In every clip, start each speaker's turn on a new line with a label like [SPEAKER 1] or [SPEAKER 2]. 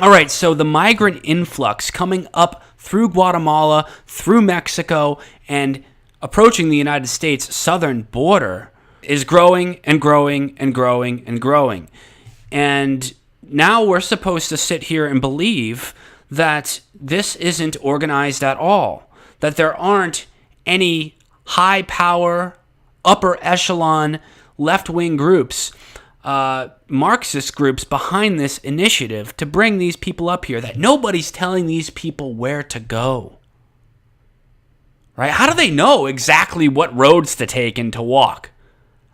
[SPEAKER 1] All right, so the migrant influx coming up through Guatemala, through Mexico, and approaching the United States southern border is growing and growing and growing and growing. And now we're supposed to sit here and believe that this isn't organized at all, that there aren't any high power, upper echelon, left-wing groups, Marxist groups behind this initiative to bring these people up here, that nobody's telling these people where to go. Right? How do they know exactly what roads to take and to walk?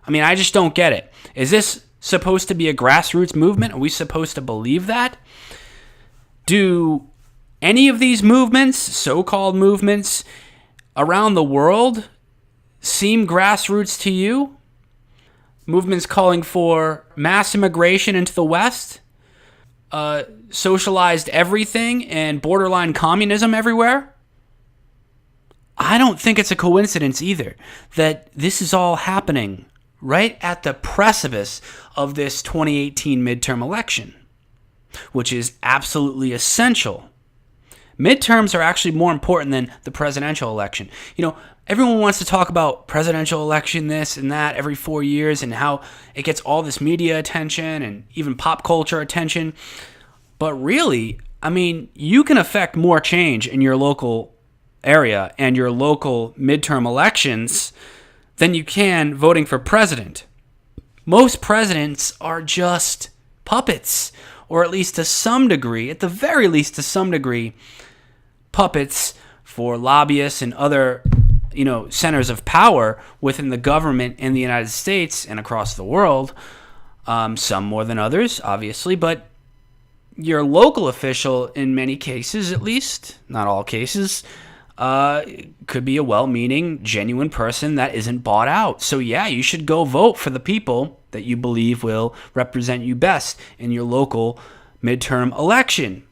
[SPEAKER 1] I mean, I just don't get it. Is this supposed to be a grassroots movement? Are we supposed to believe that? Do any of these movements, so-called movements, around the world seem grassroots to you? Movements calling for mass immigration into the West, socialized everything, and borderline communism everywhere? I don't think it's a coincidence either that this is all happening right at the precipice of this 2018 midterm election, which is absolutely essential. Midterms are actually more important than the presidential election. You know, everyone wants to talk about presidential election, this and that, every 4 years, and how it gets all this media attention and even pop culture attention. But really, I mean, you can affect more change in your local area and your local midterm elections than you can voting for president. Most presidents are just puppets, or at least to some degree, at the very least to some degree, puppets for lobbyists and other, centers of power within the government in the United States and across the world. Some more than others, obviously, but your local official, in many cases at least, not all cases, could be a well-meaning, genuine person that isn't bought out. So yeah, you should go vote for the people that you believe will represent you best in your local midterm election.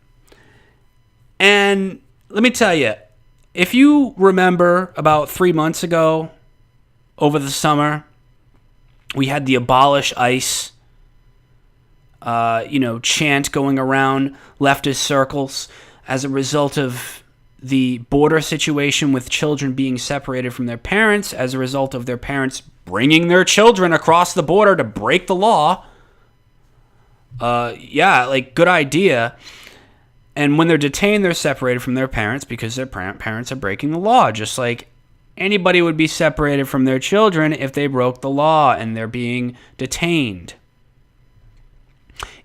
[SPEAKER 1] And let me tell you, if you remember about 3 months ago, over the summer, we had the Abolish ICE, chant going around leftist circles as a result of the border situation with children being separated from their parents as a result of their parents bringing their children across the border to break the law. Good idea. And when they're detained, they're separated from their parents because their parents are breaking the law, just like anybody would be separated from their children if they broke the law and they're being detained.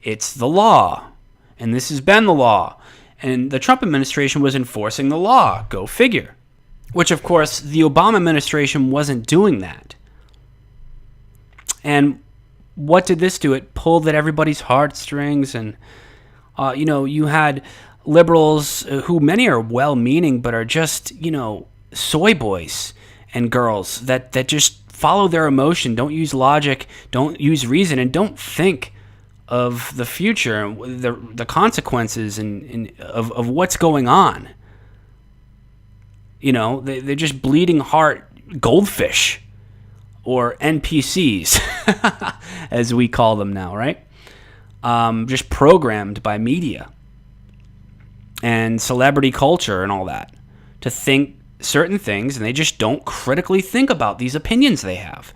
[SPEAKER 1] It's the law, and this has been the law. And the Trump administration was enforcing the law. Go figure. Which, of course, the Obama administration wasn't doing that. And what did this do? It pulled at everybody's heartstrings. And, you had liberals who many are well-meaning but are just, soy boys and girls that just follow their emotion, don't use logic, don't use reason, and don't think of the future, the consequences of what's going on. They're just bleeding heart goldfish, or NPCs, as we call them now, right? Just programmed by media and celebrity culture and all that to think certain things, and they just don't critically think about these opinions they have.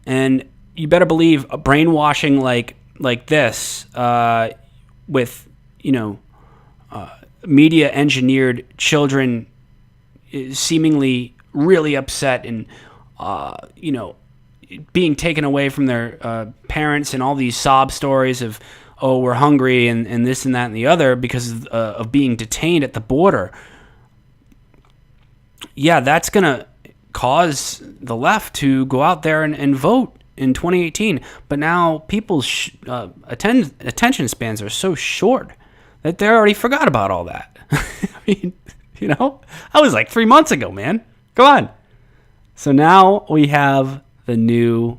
[SPEAKER 1] And you better believe a brainwashing like this, with, media engineered children seemingly really upset and, being taken away from their parents, and all these sob stories of, oh, we're hungry and this and that and the other because of being detained at the border. Yeah, that's going to cause the left to go out there and vote in 2018, but now people's attention spans are so short that they already forgot about all that. I mean, I was like 3 months ago, man. Come on. So now we have the new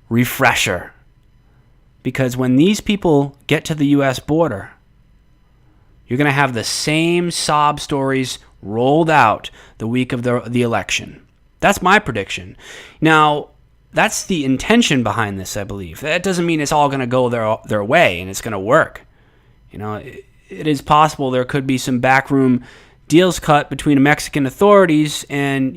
[SPEAKER 1] refresher, because when these people get to the U.S. border, you're going to have the same sob stories rolled out the week of the election. That's my prediction. Now, that's the intention behind this, I believe. That doesn't mean it's all going to go their way and it's going to work. It is possible there could be some backroom deals cut between Mexican authorities and,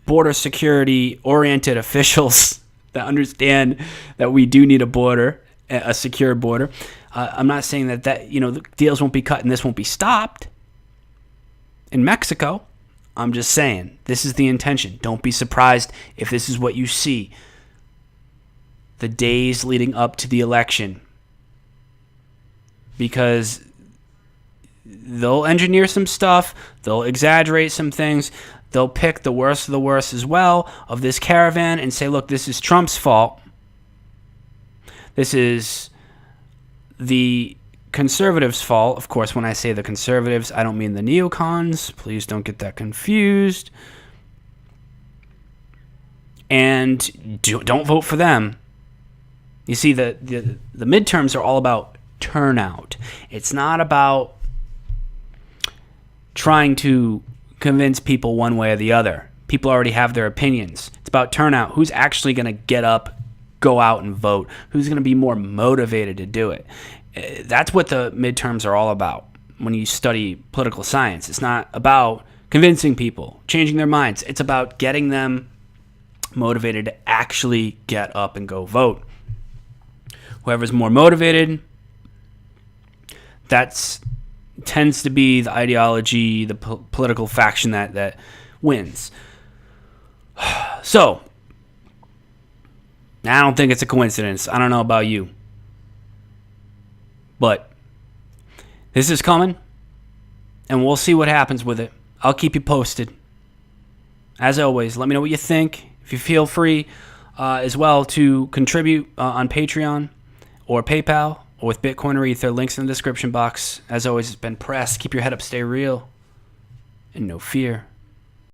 [SPEAKER 1] border security oriented officials that understand that we do need a secure border. I'm not saying that the deals won't be cut and this won't be stopped in Mexico. I'm just saying this is the intention. Don't be surprised if this is what you see the days leading up to the election, because they'll engineer some stuff, they'll exaggerate some things, they'll pick the worst of the worst as well of this caravan and say, look, this is Trump's fault. This is the conservatives' fault. Of course, when I say the conservatives, I don't mean the neocons. Please don't get that confused. And don't vote for them. You see, the midterms are all about turnout. It's not about trying to convince people one way or the other. People already have their opinions. It's about turnout. Who's actually going to get up, go out and vote? Who's going to be more motivated to do it? That's what the midterms are all about when you study political science. It's not about convincing people, changing their minds. It's about getting them motivated to actually get up and go vote. Whoever's more motivated, that tends to be the ideology, the political faction that wins. So, I don't think it's a coincidence. I don't know about you. But this is coming, and we'll see what happens with it. I'll keep you posted. As always, let me know what you think. If you feel free as well to contribute on Patreon or PayPal or with Bitcoin or Ether, links in the description box. As always, it's been Press. Keep your head up, stay real, and no fear.